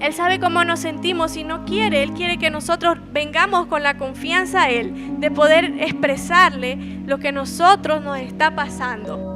Él sabe cómo nos sentimos y no quiere. Él quiere que nosotros vengamos con la confianza a Él de poder expresarle lo que a nosotros nos está pasando.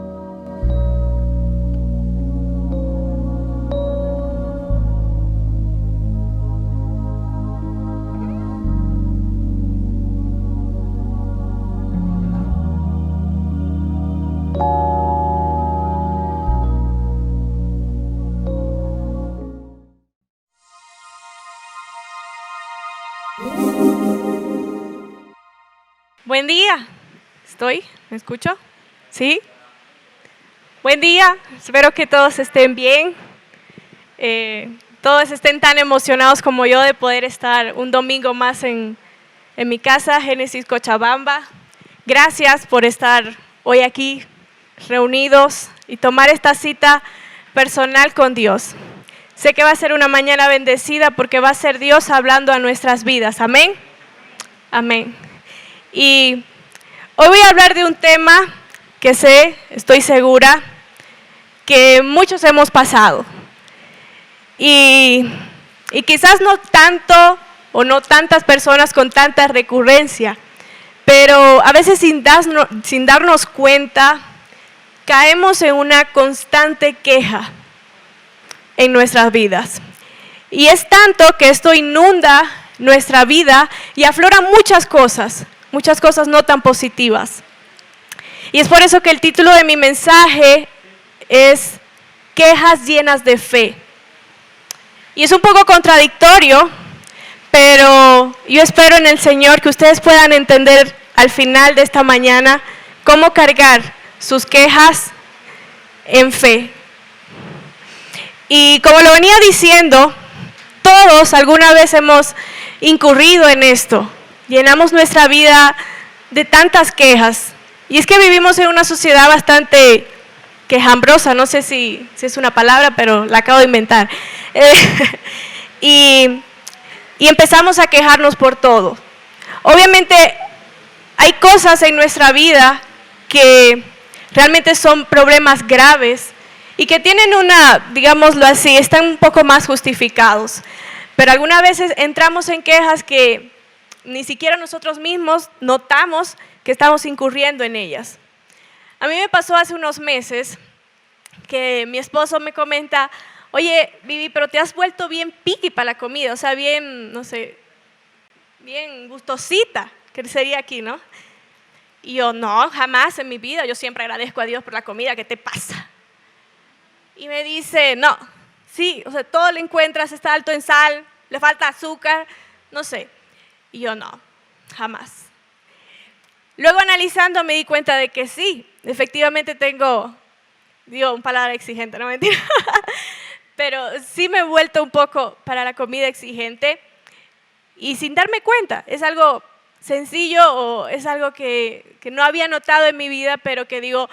Buen día. ¿Me escucho? ¿Sí? Buen día. Espero que todos estén bien. Todos estén tan emocionados como yo de poder estar un domingo más en mi casa, Génesis Cochabamba. Gracias por estar hoy aquí reunidos y tomar esta cita personal con Dios. Sé que va a ser una mañana bendecida porque va a ser Dios hablando a nuestras vidas. Amén. Amén. Y hoy voy a hablar de un tema que estoy segura, que muchos hemos pasado. Y quizás no tanto o no tantas personas con tanta recurrencia, pero a veces sin darnos cuenta, caemos en una constante queja en nuestras vidas. Y es tanto que esto inunda nuestra vida y aflora muchas cosas no tan positivas. Y es por eso que el título de mi mensaje es Quejas llenas de fe. Y es un poco contradictorio, pero yo espero en el Señor que ustedes puedan entender al final de esta mañana cómo cargar sus quejas en fe. Y como lo venía diciendo, todos alguna vez hemos incurrido en esto. Llenamos nuestra vida de tantas quejas. Y es que vivimos en una sociedad bastante quejambrosa, no sé si es una palabra, pero la acabo de inventar. Y empezamos a quejarnos por todo. Obviamente hay cosas en nuestra vida que realmente son problemas graves y que tienen digámoslo así, están un poco más justificados. Pero algunas veces entramos en quejas que ni siquiera nosotros mismos notamos que estamos incurriendo en ellas. A mí me pasó hace unos meses que mi esposo me comenta, oye, Vivi, pero te has vuelto bien picky para la comida, o sea, bien, no sé, bien gustosita, que sería aquí, ¿no? Y yo, no, jamás en mi vida, yo siempre agradezco a Dios por la comida, ¿qué te pasa? Y me dice, no, sí, o sea, todo lo encuentras, está alto en sal, le falta azúcar, no sé. Y yo, no, jamás. Luego analizando me di cuenta de que sí, efectivamente tengo, un paladar exigente, no mentira, pero sí me he vuelto un poco para la comida exigente y sin darme cuenta. Es algo sencillo o es algo que no había notado en mi vida, pero que digo,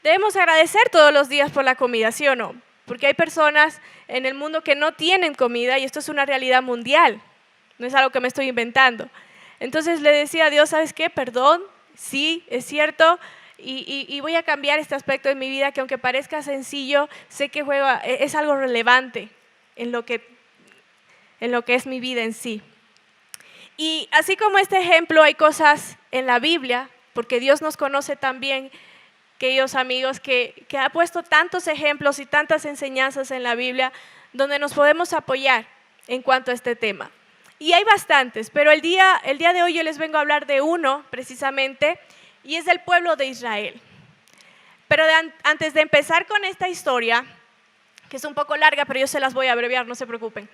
debemos agradecer todos los días por la comida, ¿sí o no? Porque hay personas en el mundo que no tienen comida y esto es una realidad mundial. No es algo que me estoy inventando. Entonces le decía a Dios, ¿sabes qué? Perdón, sí, es cierto, y voy a cambiar este aspecto de mi vida que aunque parezca sencillo, sé que es algo relevante en lo que es mi vida en sí. Y así como este ejemplo, hay cosas en la Biblia, porque Dios nos conoce tan bien, queridos amigos, que ha puesto tantos ejemplos y tantas enseñanzas en la Biblia donde nos podemos apoyar en cuanto a este tema. Y hay bastantes, pero el día de hoy yo les vengo a hablar de uno precisamente, y es del pueblo de Israel. Pero antes de empezar con esta historia, que es un poco larga, pero yo se las voy a abreviar, no se preocupen.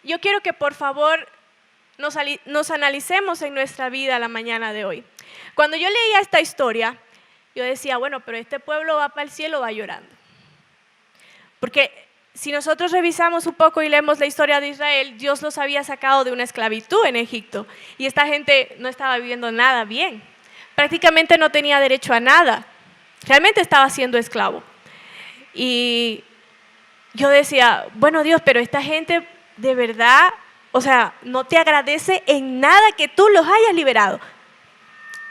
Yo quiero que por favor nos analicemos en nuestra vida la mañana de hoy. Cuando yo leía esta historia, yo decía, bueno, pero este pueblo va para el cielo, va llorando. Porque si nosotros revisamos un poco y leemos la historia de Israel, Dios los había sacado de una esclavitud en Egipto y esta gente no estaba viviendo nada bien, prácticamente no tenía derecho a nada, realmente estaba siendo esclavo. Y yo decía, bueno Dios, pero esta gente de verdad, o sea, no te agradece en nada que tú los hayas liberado.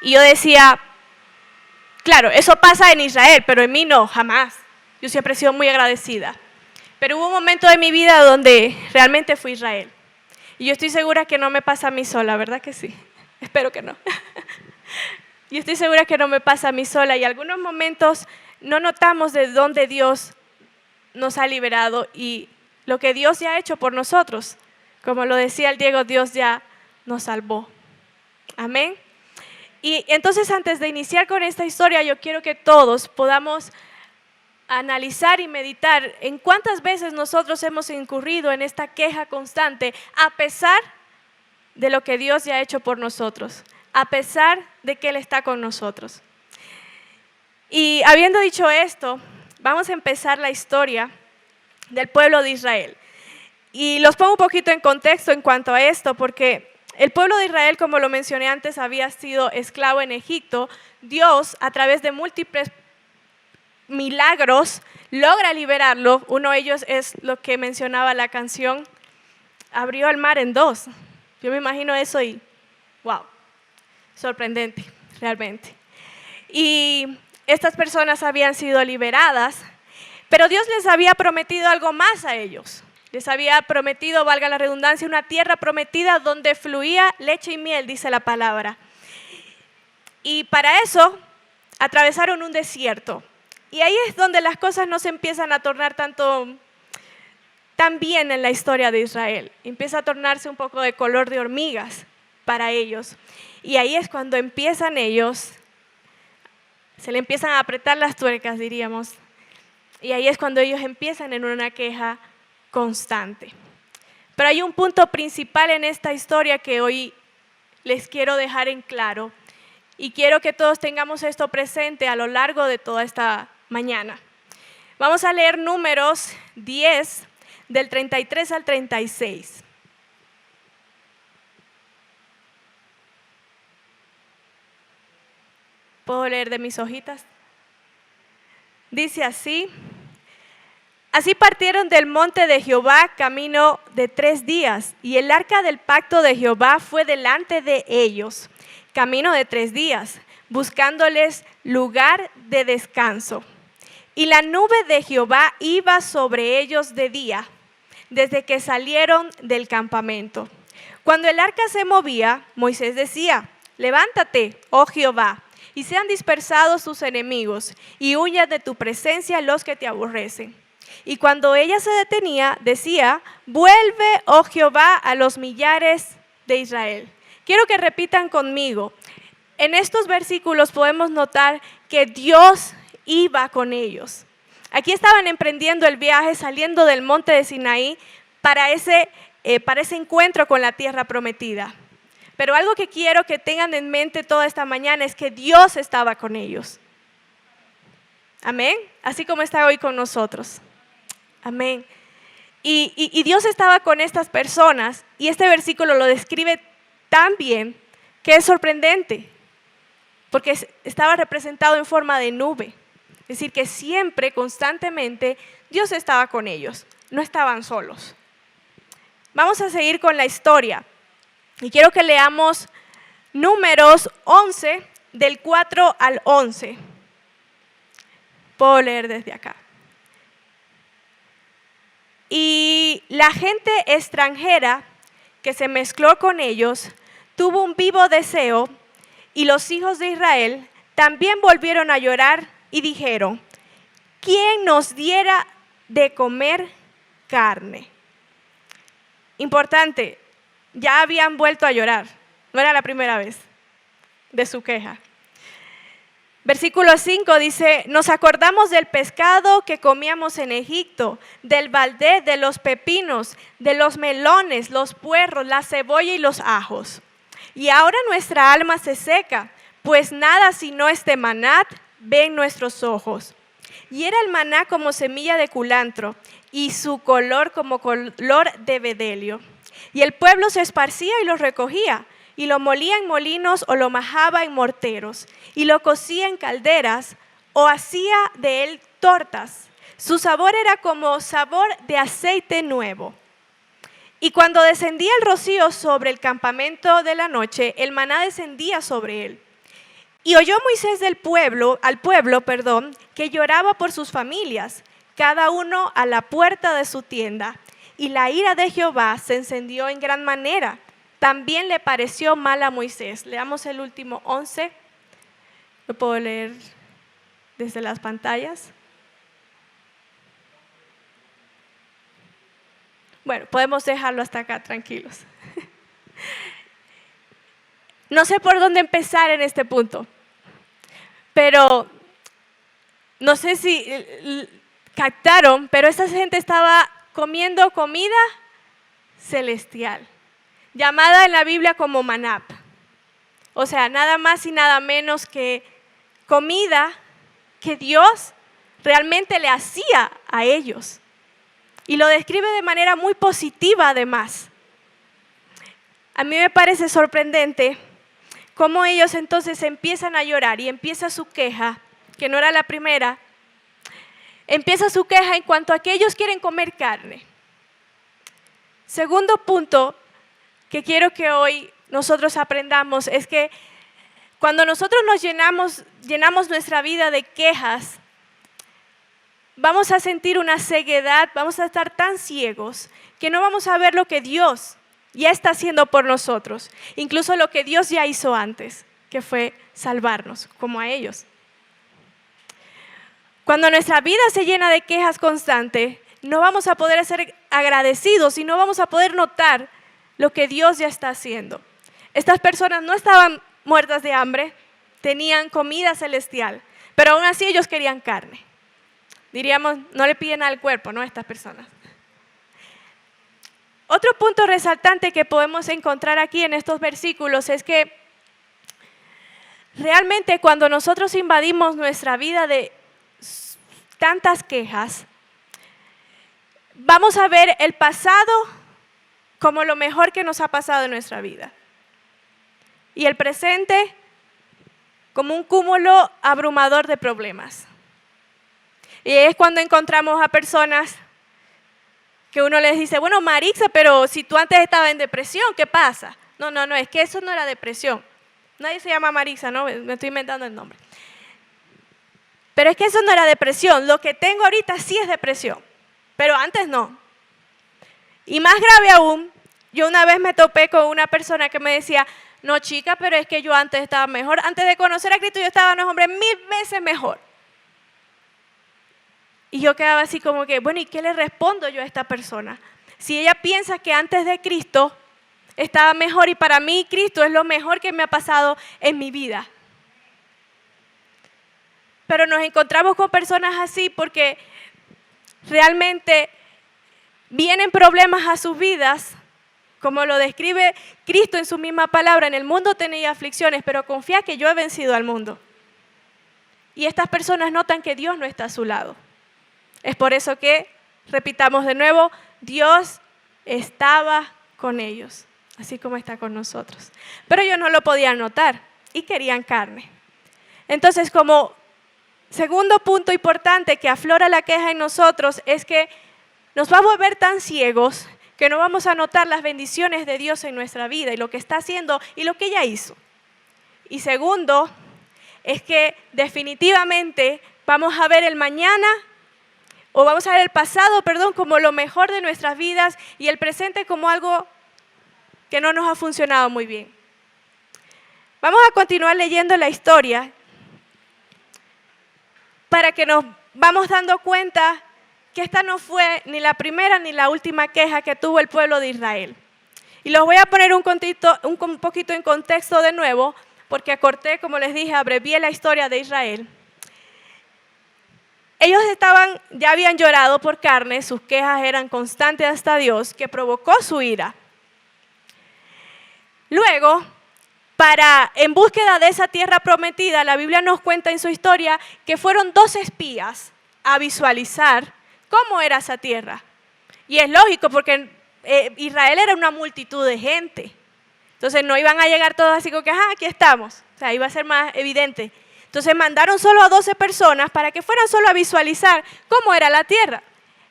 Y yo decía, claro, eso pasa en Israel, pero en mí no, jamás. Yo siempre he sido muy agradecida. pero hubo un momento de mi vida donde realmente fui Israel. Y yo estoy segura que no me pasa a mí sola, ¿verdad que sí? Espero que no. Yo estoy segura que no me pasa a mí sola y algunos momentos no notamos de dónde Dios nos ha liberado y lo que Dios ya ha hecho por nosotros. Como lo decía el Diego, Dios ya nos salvó. Amén. Y entonces antes de iniciar con esta historia, yo quiero que todos podamos analizar y meditar en cuántas veces nosotros hemos incurrido en esta queja constante a pesar de lo que Dios ya ha hecho por nosotros, a pesar de que Él está con nosotros. Y habiendo dicho esto, vamos a empezar la historia del pueblo de Israel. Y los pongo un poquito en contexto en cuanto a esto, porque el pueblo de Israel, como lo mencioné antes, había sido esclavo en Egipto. Dios, a través de múltiples milagros, logra liberarlo. Uno de ellos es lo que mencionaba la canción, abrió el mar en dos. Yo me imagino eso y wow, sorprendente, realmente. Y estas personas habían sido liberadas, pero Dios les había prometido algo más a ellos. Les había prometido, valga la redundancia, una tierra prometida donde fluía leche y miel, dice la palabra. Y para eso atravesaron un desierto. Y ahí es donde las cosas no se empiezan a tornar tan bien en la historia de Israel. Empieza a tornarse un poco de color de hormigas para ellos. Y ahí es cuando empiezan ellos, se le empiezan a apretar las tuercas, diríamos. Y ahí es cuando ellos empiezan en una queja constante. Pero hay un punto principal en esta historia que hoy les quiero dejar en claro y quiero que todos tengamos esto presente a lo largo de toda esta mañana. Vamos a leer Números 10 del 33 al 36. ¿Puedo leer de mis hojitas? Dice así: Así partieron del monte de Jehová camino de 3 días, y el arca del pacto de Jehová fue delante de ellos, camino de 3 días, buscándoles lugar de descanso. Y la nube de Jehová iba sobre ellos de día, desde que salieron del campamento. Cuando el arca se movía, Moisés decía: Levántate, oh Jehová, y sean dispersados tus enemigos, y huyan de tu presencia los que te aborrecen. Y cuando ella se detenía, decía: Vuelve, oh Jehová, a los millares de Israel. Quiero que repitan conmigo. En estos versículos podemos notar que Dios iba con ellos. Aquí estaban emprendiendo el viaje, saliendo del monte de Sinaí para ese encuentro con la tierra prometida. Pero algo que quiero que tengan en mente toda esta mañana es que Dios estaba con ellos. Amén. Así como está hoy con nosotros. Amén. Y Dios estaba con estas personas y este versículo lo describe tan bien que es sorprendente, porque estaba representado en forma de nube. Es decir, que siempre, constantemente, Dios estaba con ellos, no estaban solos. Vamos a seguir con la historia y quiero que leamos Números 11, del 4 al 11. Puedo leer desde acá. Y la gente extranjera que se mezcló con ellos tuvo un vivo deseo, y los hijos de Israel también volvieron a llorar y dijeron: ¿quién nos diera de comer carne? Importante, ya habían vuelto a llorar, no era la primera vez de su queja. Versículo 5 dice: nos acordamos del pescado que comíamos en Egipto, del baldé, de los pepinos, de los melones, los puerros, la cebolla y los ajos. Y ahora nuestra alma se seca, pues nada sino este maná ven nuestros ojos. Y era el maná como semilla de culantro, y su color como color de bedelio. Y el pueblo se esparcía y lo recogía, y lo molía en molinos o lo majaba en morteros, y lo cocía en calderas o hacía de él tortas. Su sabor era como sabor de aceite nuevo. Y cuando descendía el rocío sobre el campamento de la noche, el maná descendía sobre él. Y oyó Moisés al pueblo, que lloraba por sus familias. cada uno a la puerta de su tienda. Y la ira de Jehová se encendió en gran manera. También le pareció mal a Moisés. Leamos el último 11. Lo puedo leer desde las pantallas. Bueno, podemos dejarlo hasta acá, tranquilos. No sé por dónde empezar en este punto, pero no sé si captaron, pero esta gente estaba comiendo comida celestial, llamada en la Biblia como maná. O sea, nada más y nada menos que comida que Dios realmente le hacía a ellos. Y lo describe de manera muy positiva además. A mí me parece sorprendente cómo ellos entonces empiezan a llorar y empieza su queja, que no era la primera, empieza su queja en cuanto a que ellos quieren comer carne. Segundo punto que quiero que hoy nosotros aprendamos es que cuando nosotros nos llenamos nuestra vida de quejas, vamos a sentir una ceguedad, vamos a estar tan ciegos que no vamos a ver lo que Dios ya está haciendo por nosotros, incluso lo que Dios ya hizo antes, que fue salvarnos, como a ellos. Cuando nuestra vida se llena de quejas constantes, no vamos a poder ser agradecidos y no vamos a poder notar lo que Dios ya está haciendo. Estas personas no estaban muertas de hambre, tenían comida celestial, pero aún así ellos querían carne. Diríamos, no le piden al cuerpo, ¿no? A estas personas. Otro punto resaltante que podemos encontrar aquí en estos versículos es que realmente cuando nosotros invadimos nuestra vida de tantas quejas, vamos a ver el pasado como lo mejor que nos ha pasado en nuestra vida. Y el presente como un cúmulo abrumador de problemas. Y es cuando encontramos a personas que uno les dice, bueno, Marixa, pero si tú antes estabas en depresión, ¿qué pasa? No, es que eso no era depresión. Nadie se llama Marixa, ¿no? Me estoy inventando el nombre. Pero es que eso no era depresión. Lo que tengo ahorita sí es depresión, pero antes no. Y más grave aún, yo una vez me topé con una persona que me decía, no chica, pero es que yo antes estaba mejor. Antes de conocer a Cristo yo estaba, no hombre, 1000 veces mejor. Y yo quedaba así como que, bueno, ¿y qué le respondo yo a esta persona? Si ella piensa que antes de Cristo estaba mejor y para mí Cristo es lo mejor que me ha pasado en mi vida. Pero nos encontramos con personas así porque realmente vienen problemas a sus vidas, como lo describe Cristo en su misma palabra, en el mundo tenéis aflicciones, pero confía que yo he vencido al mundo. Y estas personas notan que Dios no está a su lado. Es por eso que, repitamos de nuevo, Dios estaba con ellos, así como está con nosotros. Pero ellos no lo podían notar y querían carne. Entonces, como segundo punto importante que aflora la queja en nosotros es que nos va a volver tan ciegos que no vamos a notar las bendiciones de Dios en nuestra vida y lo que está haciendo y lo que ya hizo. Y segundo, es que definitivamente vamos a ver el mañana o vamos a ver el pasado, como lo mejor de nuestras vidas y el presente como algo que no nos ha funcionado muy bien. Vamos a continuar leyendo la historia para que nos vamos dando cuenta que esta no fue ni la primera ni la última queja que tuvo el pueblo de Israel. Y los voy a poner un poquito en contexto de nuevo, porque acorté, como les dije, abrevié la historia de Israel. Ellos ya habían llorado por carne, sus quejas eran constantes hasta Dios, que provocó su ira. Luego, en búsqueda de esa tierra prometida, la Biblia nos cuenta en su historia que fueron 2 espías a visualizar cómo era esa tierra. Y es lógico porque Israel era una multitud de gente. Entonces no iban a llegar todos así como que, aquí estamos. O sea, iba a ser más evidente. Entonces mandaron solo a 12 personas para que fueran solo a visualizar cómo era la tierra.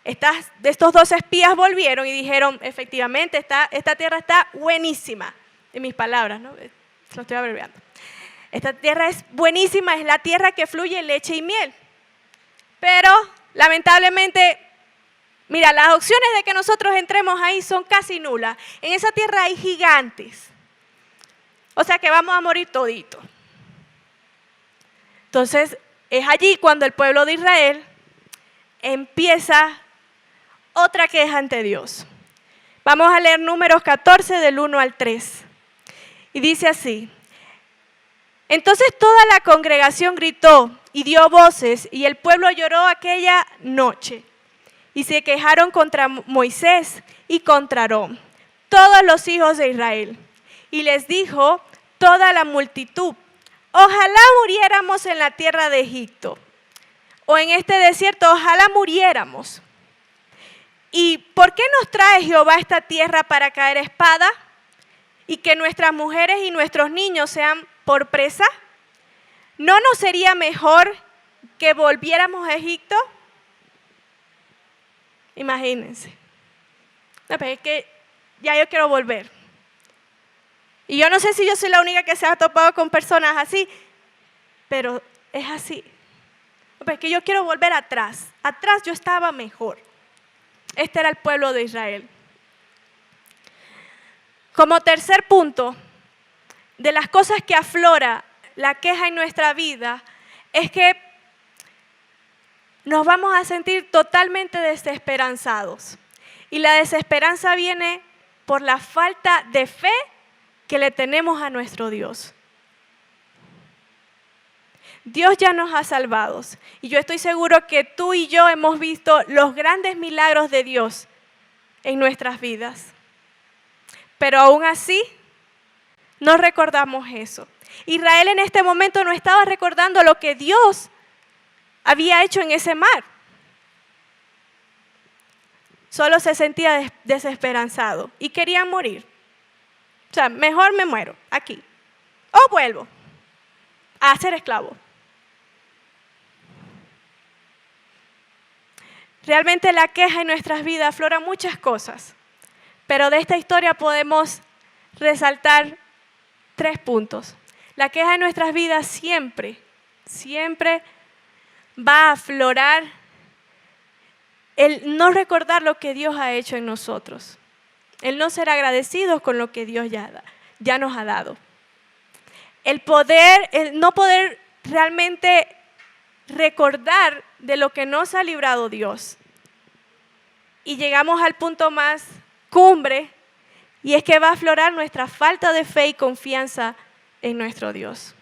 Estos 2 espías volvieron y dijeron, efectivamente, esta tierra está buenísima. En mis palabras, ¿no? Lo estoy abreviando. Esta tierra es buenísima, es la tierra que fluye leche y miel. Pero lamentablemente, mira, las opciones de que nosotros entremos ahí son casi nulas. En esa tierra hay gigantes. O sea que vamos a morir toditos. Entonces, es allí cuando el pueblo de Israel empieza otra queja ante Dios. Vamos a leer Números 14 del 1 al 3. Y dice así: entonces toda la congregación gritó y dio voces, y el pueblo lloró aquella noche. Y se quejaron contra Moisés y contra Aarón, todos los hijos de Israel. Y les dijo toda la multitud: ojalá muriéramos en la tierra de Egipto, o en este desierto, ojalá muriéramos. ¿Y por qué nos trae Jehová a esta tierra para caer a espada? ¿Y que nuestras mujeres y nuestros niños sean por presa? ¿No nos sería mejor que volviéramos a Egipto? Imagínense. No, pero es que ya yo quiero volver. Y yo no sé si yo soy la única que se ha topado con personas así, pero es así. Pero es que yo quiero volver atrás. Atrás yo estaba mejor. Este era el pueblo de Israel. Como tercer punto, de las cosas que aflora la queja en nuestra vida, es que nos vamos a sentir totalmente desesperanzados. Y la desesperanza viene por la falta de fe que le tenemos a nuestro Dios. Dios ya nos ha salvado y yo estoy seguro que tú y yo hemos visto los grandes milagros de Dios en nuestras vidas. Pero aún así, no recordamos eso. Israel en este momento no estaba recordando lo que Dios había hecho en ese mar. Solo se sentía desesperanzado y querían morir. O sea, mejor me muero aquí o vuelvo a ser esclavo. Realmente la queja en nuestras vidas aflora muchas cosas, pero de esta historia podemos resaltar 3 puntos. La queja en nuestras vidas siempre va a aflorar el no recordar lo que Dios ha hecho en nosotros, el no ser agradecidos con lo que Dios ya nos ha dado. El no poder realmente recordar de lo que nos ha librado Dios. Y llegamos al punto más cumbre, y es que va a aflorar nuestra falta de fe y confianza en nuestro Dios.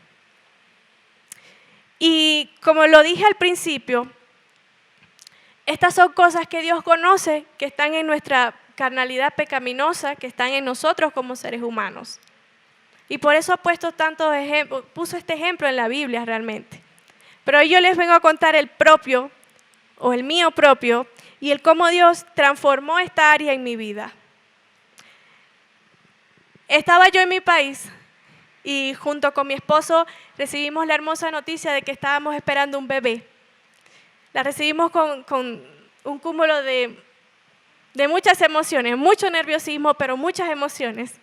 Y como lo dije al principio, estas son cosas que Dios conoce, que están en nuestra carnalidad pecaminosa, que están en nosotros como seres humanos. Y por eso puso este ejemplo en la Biblia realmente. Pero yo les vengo a contar el mío propio, y el cómo Dios transformó esta área en mi vida. Estaba yo en mi país y junto con mi esposo recibimos la hermosa noticia de que estábamos esperando un bebé. La recibimos con un cúmulo de muchas emociones, mucho nerviosismo, pero muchas emociones.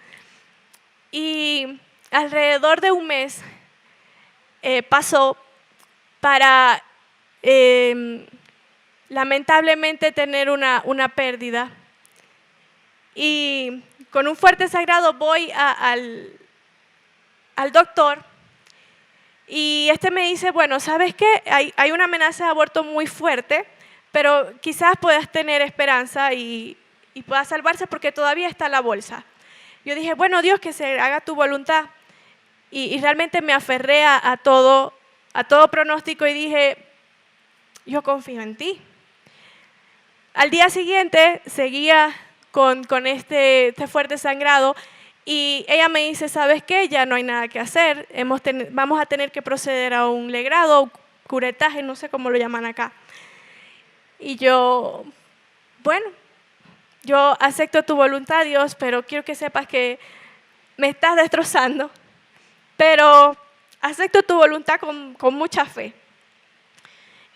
Y alrededor de un mes pasó para lamentablemente tener una pérdida. Y con un fuerte sagrado voy al doctor y me dice, bueno, ¿sabes qué? Hay una amenaza de aborto muy fuerte, pero quizás puedas tener esperanza y puedas salvarse porque todavía está en la bolsa. Yo dije, bueno, Dios, que se haga tu voluntad. Y realmente me aferré a todo pronóstico y dije, yo confío en ti. Al día siguiente seguía con este fuerte sangrado y ella me dice, ¿sabes qué? Ya no hay nada que hacer, vamos a tener que proceder a un legrado, curetaje, no sé cómo lo llaman acá. Y yo, bueno, yo acepto tu voluntad, Dios, pero quiero que sepas que me estás destrozando, pero acepto tu voluntad con mucha fe.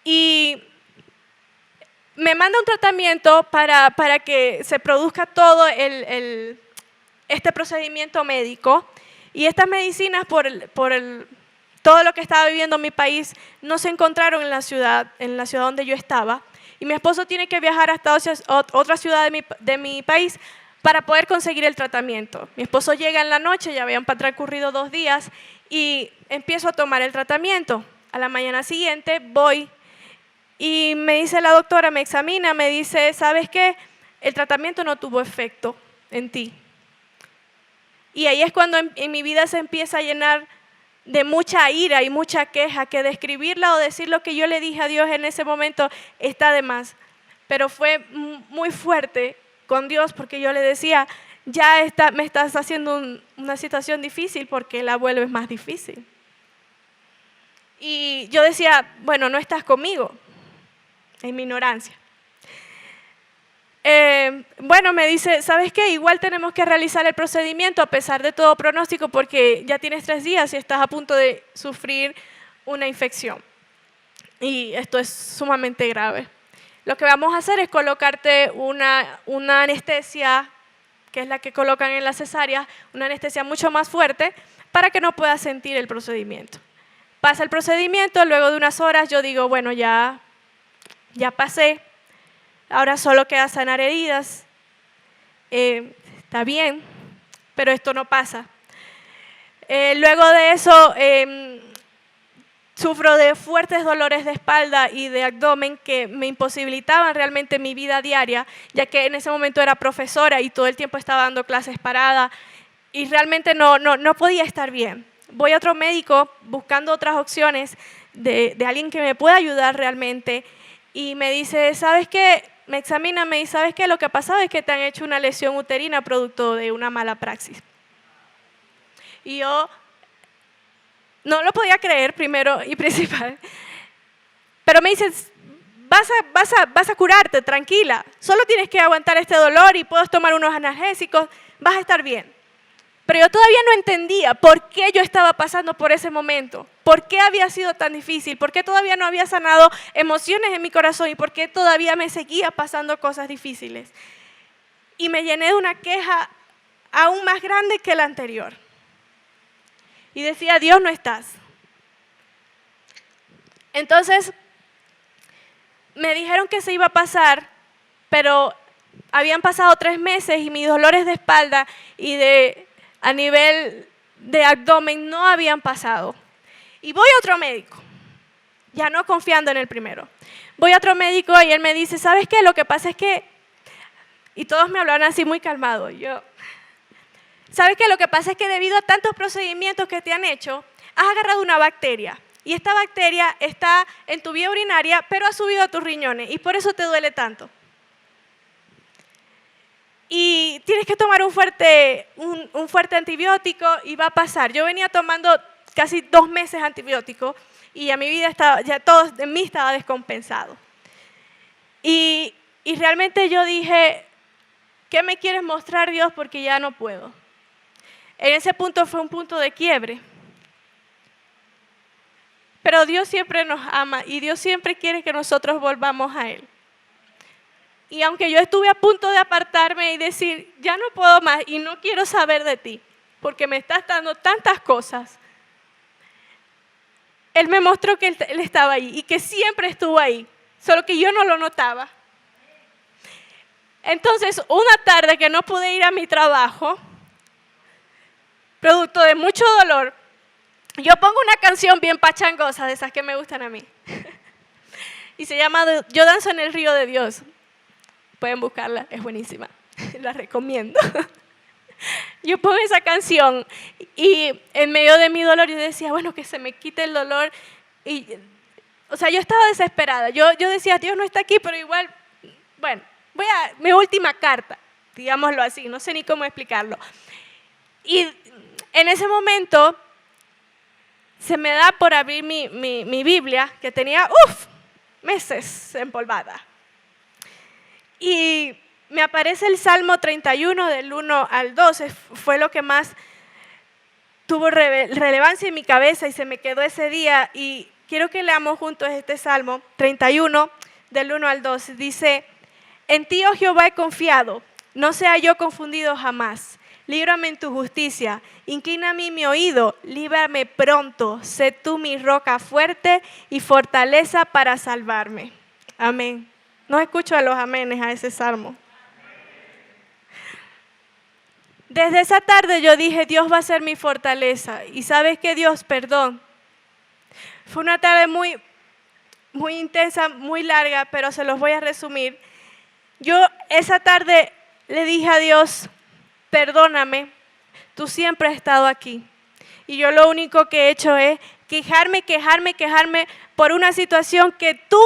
Y me manda un tratamiento para que se produzca todo este procedimiento médico. Y estas medicinas, por todo lo que estaba viviendo en mi país, no se encontraron en la ciudad donde yo estaba. y mi esposo tiene que viajar hasta otra ciudad de mi país para poder conseguir el tratamiento. Mi esposo llega en la noche, ya habían transcurrido 2 días, y empiezo a tomar el tratamiento. A la mañana siguiente voy y me dice la doctora, me examina, me dice, ¿sabes qué? El tratamiento no tuvo efecto en ti. Y ahí es cuando en mi vida se empieza a llenar de mucha ira y mucha queja, que describirla o decir lo que yo le dije a Dios en ese momento está de más. Pero fue muy fuerte con Dios, porque yo le decía, me estás haciendo una situación difícil porque la vuelves más difícil. Y yo decía, bueno, no estás conmigo, en mi ignorancia. Bueno, me dice, ¿sabes qué? Igual tenemos que realizar el procedimiento a pesar de todo pronóstico, porque ya tienes 3 días y estás a punto de sufrir una infección. Y esto es sumamente grave. Lo que vamos a hacer es colocarte una anestesia, que es la que colocan en la cesárea, una anestesia mucho más fuerte, para que no puedas sentir el procedimiento. Pasa el procedimiento, luego de unas horas yo digo, bueno, ya pasé, ahora solo queda sanar heridas, está bien, pero esto no pasa. Luego de eso, sufro de fuertes dolores de espalda y de abdomen que me imposibilitaban realmente mi vida diaria, ya que en ese momento era profesora y todo el tiempo estaba dando clases parada y realmente no podía estar bien. Voy a otro médico buscando otras opciones de alguien que me pueda ayudar realmente y me dice, ¿sabes qué? Me examina, me dice, ¿sabes qué? Lo que ha pasado es que te han hecho una lesión uterina producto de una mala praxis. Y yo no lo podía creer, primero y principal. Pero me dices, vas a curarte, tranquila. Solo tienes que aguantar este dolor y puedes tomar unos analgésicos, vas a estar bien. Pero yo todavía no entendía por qué yo estaba pasando por ese momento, por qué había sido tan difícil, por qué todavía no había sanado emociones en mi corazón y por qué todavía me seguía pasando cosas difíciles. Y me llené de una queja aún más grande que la anterior. Y decía, Dios, no estás. Entonces, me dijeron que se iba a pasar, pero habían pasado 3 meses y mis dolores de espalda y a nivel de abdomen no habían pasado. Y voy a otro médico, ya no confiando en el primero. Voy a otro médico y él me dice, ¿sabes qué? Lo que pasa es que, y todos me hablaron así muy calmados, ¿sabes qué? Lo que pasa es que debido a tantos procedimientos que te han hecho, has agarrado una bacteria. Y esta bacteria está en tu vía urinaria, pero ha subido a tus riñones y por eso te duele tanto. Y tienes que tomar un fuerte antibiótico y va a pasar. Yo venía tomando casi 2 meses antibióticos y a mi vida ya todo en mí estaba descompensado. Y realmente yo dije, ¿qué me quieres mostrar, Dios? Porque ya no puedo. En ese punto fue un punto de quiebre. Pero Dios siempre nos ama y Dios siempre quiere que nosotros volvamos a Él. Y aunque yo estuve a punto de apartarme y decir, ya no puedo más y no quiero saber de ti, porque me estás dando tantas cosas, Él me mostró que Él estaba ahí y que siempre estuvo ahí, solo que yo no lo notaba. Entonces, una tarde que no pude ir a mi trabajo, producto de mucho dolor, yo pongo una canción bien pachangosa, de esas que me gustan a mí, y se llama Yo danzo en el río de Dios. Pueden buscarla, es buenísima, la recomiendo. Yo pongo esa canción y en medio de mi dolor yo decía, bueno, que se me quite el dolor. O sea, yo estaba desesperada. Yo decía, Dios no está aquí, pero igual, bueno, mi última carta, digámoslo así, no sé ni cómo explicarlo. Y en ese momento se me da por abrir mi Biblia, que tenía, meses empolvada. Y me aparece el Salmo 31 del 1 al 12, fue lo que más tuvo relevancia en mi cabeza y se me quedó ese día. Y quiero que leamos juntos este Salmo 31 del 1 al 12. Dice, en ti, oh Jehová, he confiado, no sea yo confundido jamás. Líbrame en tu justicia, inclina a mí mi oído, líbrame pronto. Sé tú mi roca fuerte y fortaleza para salvarme. Amén. No escucho a los amenes a ese salmo. Desde esa tarde yo dije, Dios va a ser mi fortaleza. Y ¿sabes qué, Dios? Perdón. Fue una tarde muy intensa, muy larga, pero se los voy a resumir. Yo esa tarde le dije a Dios, perdóname, tú siempre has estado aquí. Y yo lo único que he hecho es quejarme por una situación que tú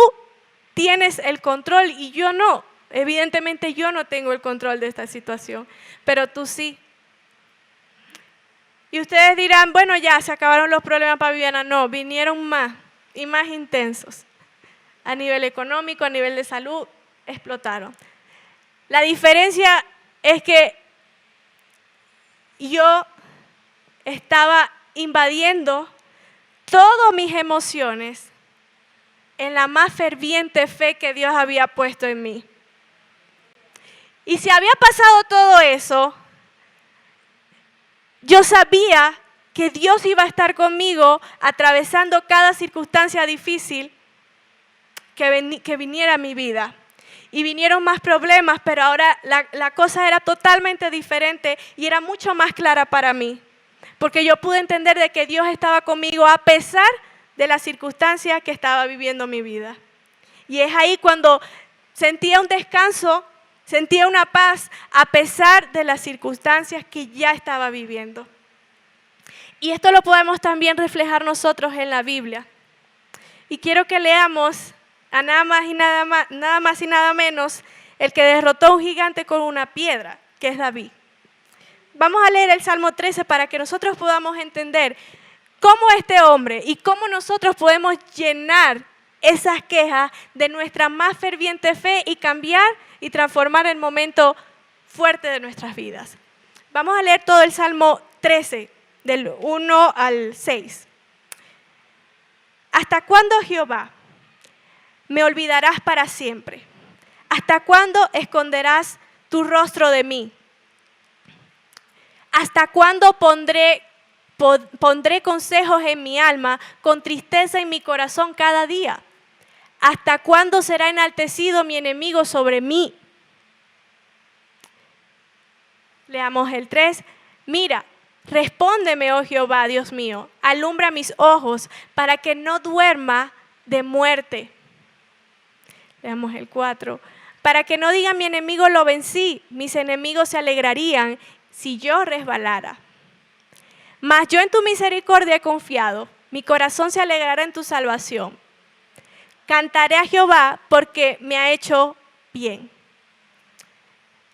tienes el control y yo no. Evidentemente yo no tengo el control de esta situación, pero tú sí. Y ustedes dirán, bueno, ya se acabaron los problemas para Viviana. No, vinieron más y más intensos. A nivel económico, a nivel de salud, explotaron. La diferencia es que yo estaba invadiendo todas mis emociones en la más ferviente fe que Dios había puesto en mí. Y si había pasado todo eso, yo sabía que Dios iba a estar conmigo atravesando cada circunstancia difícil que viniera a mi vida. Y vinieron más problemas, pero ahora la cosa era totalmente diferente y era mucho más clara para mí. Porque yo pude entender de que Dios estaba conmigo a pesar de las circunstancias que estaba viviendo mi vida. Y es ahí cuando sentía un descanso, sentía una paz a pesar de las circunstancias que ya estaba viviendo. Y esto lo podemos también reflejar nosotros en la Biblia. Y quiero que leamos a nada más y nada menos el que derrotó a un gigante con una piedra, que es David. Vamos a leer el Salmo 13 para que nosotros podamos entender cómo este hombre y cómo nosotros podemos llenar esas quejas de nuestra más ferviente fe y cambiar y transformar el momento fuerte de nuestras vidas. Vamos a leer todo el Salmo 13, del 1 al 6. ¿Hasta cuándo, Jehová, me olvidarás para siempre? ¿Hasta cuándo esconderás tu rostro de mí? ¿Hasta cuándo pondré consejos en mi alma, con tristeza en mi corazón cada día? ¿Hasta cuándo será enaltecido mi enemigo sobre mí? Leamos el 3. Mira, respóndeme, oh Jehová, Dios mío, alumbra mis ojos para que no duerma de muerte. Leamos el 4. Para que no diga mi enemigo lo vencí, mis enemigos se alegrarían si yo resbalara. Mas yo en tu misericordia he confiado, mi corazón se alegrará en tu salvación. Cantaré a Jehová porque me ha hecho bien.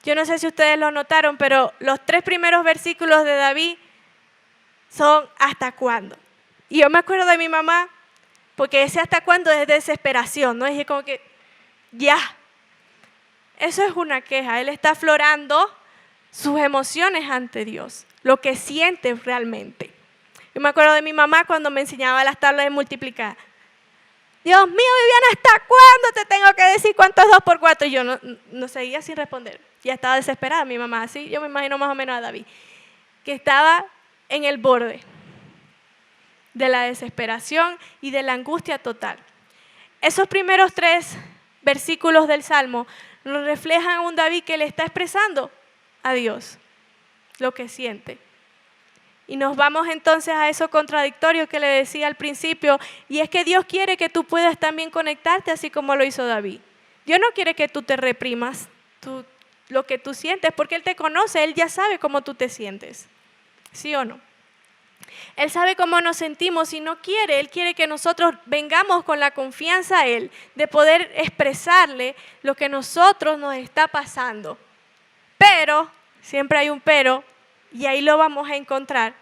Yo no sé si ustedes lo notaron, pero los 3 primeros versículos de David son ¿hasta cuándo? Y yo me acuerdo de mi mamá, porque ese ¿hasta cuándo? Es desesperación, ¿no? Es como que ya. Eso es una queja. Él está aflorando sus emociones ante Dios, lo que siente realmente. Yo me acuerdo de mi mamá cuando me enseñaba las tablas de multiplicar. Dios mío, Viviana, ¿hasta cuándo te tengo que decir cuánto es 2 por 4? Y yo no seguía sin responder. Ya estaba desesperada mi mamá, así yo me imagino más o menos a David, que estaba en el borde de la desesperación y de la angustia total. Esos primeros 3 versículos del Salmo nos reflejan a un David que le está expresando a Dios lo que siente. Y nos vamos entonces a eso contradictorio que le decía al principio, y es que Dios quiere que tú puedas también conectarte así como lo hizo David. Dios no quiere que tú te reprimas lo que tú sientes, porque Él te conoce, Él ya sabe cómo tú te sientes, ¿sí o no? Él sabe cómo nos sentimos y no quiere, Él quiere que nosotros vengamos con la confianza a Él de poder expresarle lo que nosotros nos está pasando. Pero, siempre hay un pero, y ahí lo vamos a encontrar,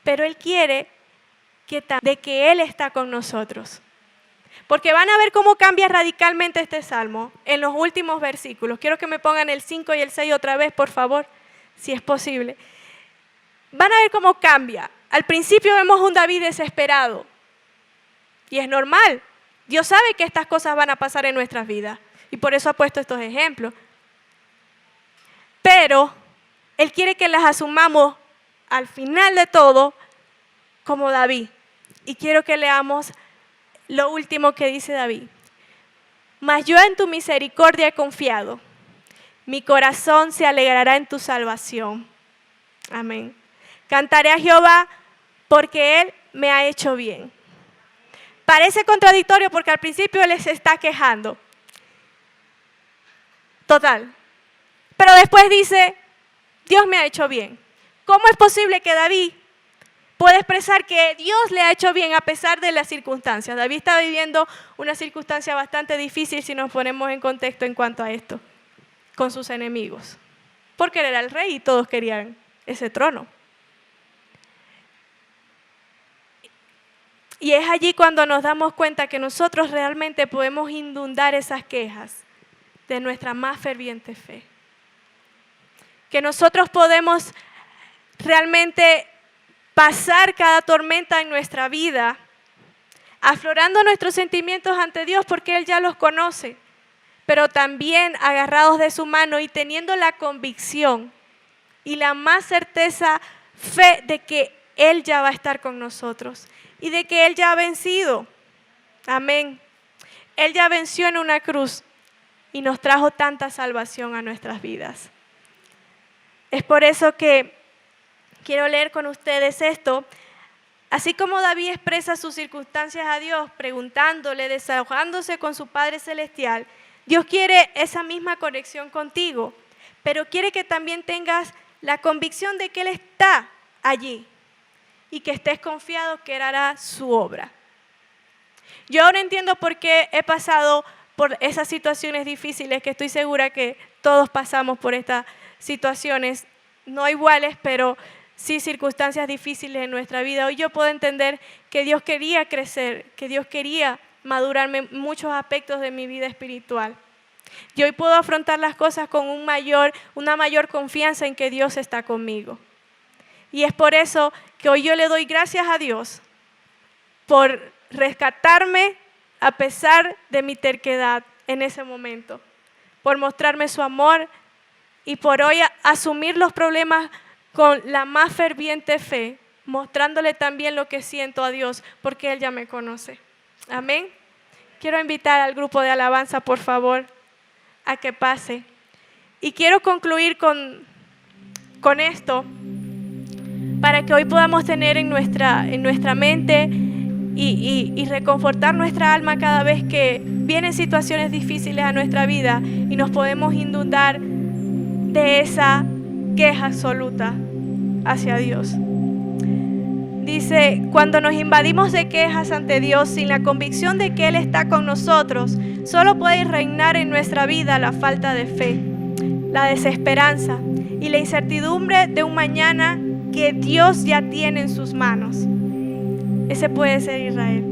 pero Él quiere de que Él está con nosotros. Porque van a ver cómo cambia radicalmente este salmo en los últimos versículos. Quiero que me pongan el 5 y el 6 otra vez, por favor, si es posible. Van a ver cómo cambia. Al principio vemos un David desesperado. Y es normal. Dios sabe que estas cosas van a pasar en nuestras vidas. Y por eso ha puesto estos ejemplos. Pero Él quiere que las asumamos al final de todo como David. Y quiero que leamos lo último que dice David. Mas yo en tu misericordia he confiado. Mi corazón se alegrará en tu salvación. Amén. Cantaré a Jehová porque Él me ha hecho bien. Parece contradictorio porque al principio Él se está quejando. Total. Pero después dice, Dios me ha hecho bien. ¿Cómo es posible que David pueda expresar que Dios le ha hecho bien a pesar de las circunstancias? David estaba viviendo una circunstancia bastante difícil si nos ponemos en contexto en cuanto a esto, con sus enemigos. Porque él era el rey y todos querían ese trono. Y es allí cuando nos damos cuenta que nosotros realmente podemos inundar esas quejas de nuestra más ferviente fe. Que nosotros podemos realmente pasar cada tormenta en nuestra vida, aflorando nuestros sentimientos ante Dios porque Él ya los conoce, pero también agarrados de su mano y teniendo la convicción y la más certeza fe de que Él ya va a estar con nosotros y de que Él ya ha vencido. Amén. Él ya venció en una cruz y nos trajo tanta salvación a nuestras vidas. Es por eso que quiero leer con ustedes esto. Así como David expresa sus circunstancias a Dios, preguntándole, desahogándose con su Padre Celestial, Dios quiere esa misma conexión contigo, pero quiere que también tengas la convicción de que Él está allí y que estés confiado que Él hará su obra. Yo ahora entiendo por qué he pasado por esas situaciones difíciles, que estoy segura que todos pasamos por estas situaciones, no iguales, pero sí circunstancias difíciles en nuestra vida. Hoy yo puedo entender que Dios quería crecer, que Dios quería madurarme en muchos aspectos de mi vida espiritual. Y hoy puedo afrontar las cosas con una mayor confianza en que Dios está conmigo. Y es por eso que hoy yo le doy gracias a Dios por rescatarme a pesar de mi terquedad en ese momento, por mostrarme su amor y por hoy asumir los problemas con la más ferviente fe, mostrándole también lo que siento a Dios, porque Él ya me conoce. Amén. Quiero invitar al grupo de alabanza, por favor, a que pase. Y quiero concluir con esto, para que hoy podamos tener en nuestra mente y reconfortar nuestra alma cada vez que vienen situaciones difíciles a nuestra vida y nos podemos inundar de esa queja absoluta hacia Dios. Dice, cuando nos invadimos de quejas ante Dios sin la convicción de que Él está con nosotros, solo puede reinar en nuestra vida la falta de fe, la desesperanza y la incertidumbre de un mañana que Dios ya tiene en sus manos. Ese puede ser Israel.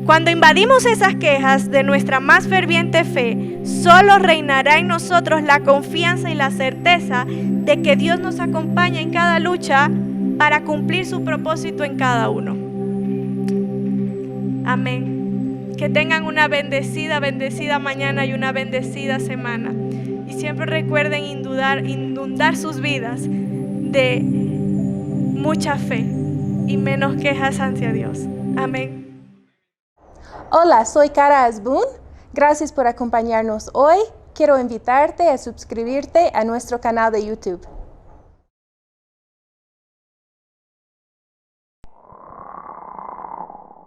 Cuando invadimos esas quejas de nuestra más ferviente fe, solo reinará en nosotros la confianza y la certeza de que Dios nos acompaña en cada lucha para cumplir su propósito en cada uno. Amén. Que tengan una bendecida mañana y una bendecida semana. Y siempre recuerden inundar sus vidas de mucha fe y menos quejas hacia Dios. Amén. Hola, soy Cara Asbun. Gracias por acompañarnos hoy. Quiero invitarte a suscribirte a nuestro canal de YouTube.